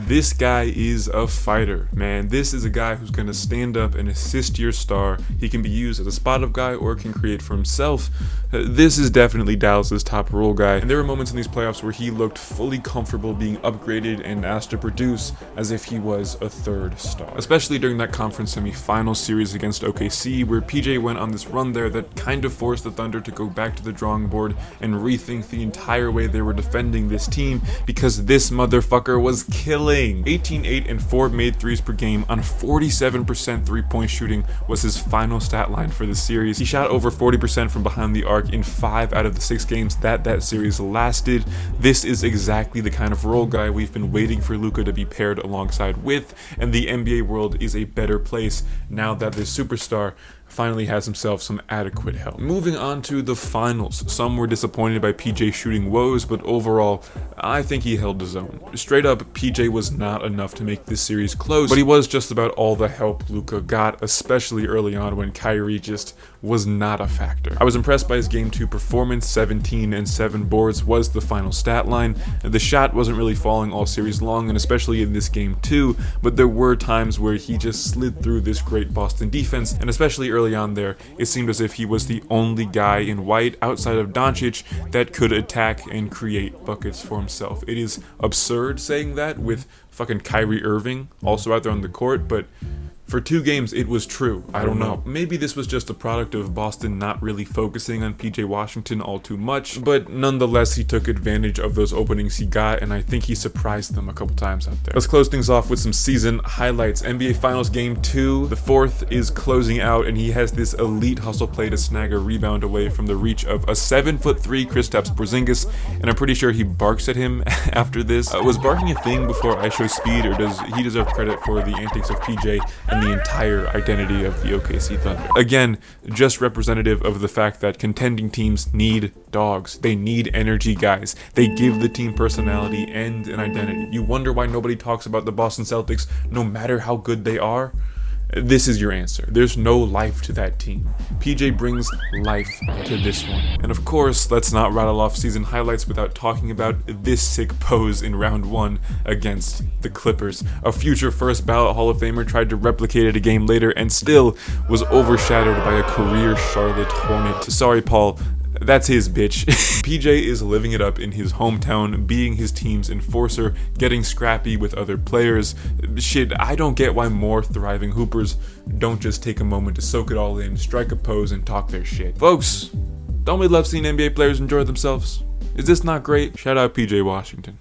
This guy is a fighter, man. This is a guy who's gonna stand up and assist your star. He can be used as a spot-up guy or can create for himself. This is definitely Dallas's top role guy, and there were moments in these playoffs where he looked fully comfortable being upgraded and asked to produce as if he was a third star. Especially during that conference semi-final series against OKC, where PJ went on this run there that kind of forced the Thunder to go back to the drawing board and rethink the entire way they were defending this team, because this motherfucker was killing. 18, 8, and 4 made threes per game on 47% three-point shooting was his final stat line for the series. He shot over 40% from behind the arc in 5 out of the 6 games that series lasted. This is exactly the kind of role guy we've been waiting for Luka to be paired alongside with, and the NBA world is a better place now that this superstar finally has himself some adequate help. Moving on to the finals. Some were disappointed by PJ shooting woes, but overall, I think he held his own. Straight up, PJ was not enough to make this series close, but he was just about all the help Luka got, especially early on when Kyrie just was not a factor. I was impressed by his Game 2 performance. 17 and 7 boards was the final stat line. The shot wasn't really falling all series long, and especially in this Game 2, but there were times where he just slid through this great Boston defense, and especially early on there, it seemed as if he was the only guy in white outside of Doncic that could attack and create buckets for himself. It is absurd saying that with fucking Kyrie Irving also out there on the court, but for 2 games, it was true. I don't know. Maybe this was just a product of Boston not really focusing on PJ Washington all too much, but nonetheless, he took advantage of those openings he got, and I think he surprised them a couple times out there. Let's close things off with some season highlights. NBA Finals Game 2, the 4th is closing out, and he has this elite hustle play to snag a rebound away from the reach of a 7'3" Kristaps Porzingis, and I'm pretty sure he barks at him after this. Was barking a thing before I show speed, or does he deserve credit for the antics of PJ and the entire identity of the OKC Thunder? Again, just representative of the fact that contending teams need dogs. They need energy guys. They give the team personality and an identity. You wonder why nobody talks about the Boston Celtics no matter how good they are? This is your answer. There's no life to that team. PJ brings life to this one. And of course, let's not rattle off season highlights without talking about this sick pose in round 1 against the Clippers. A future first ballot Hall of Famer tried to replicate it a game later and still was overshadowed by a career Charlotte Hornet. Sorry, Paul. That's his bitch. PJ is living it up in his hometown, being his team's enforcer, getting scrappy with other players. Shit, I don't get why more thriving hoopers don't just take a moment to soak it all in, strike a pose, and talk their shit. Folks, don't we love seeing NBA players enjoy themselves? Is this not great? Shout out PJ Washington.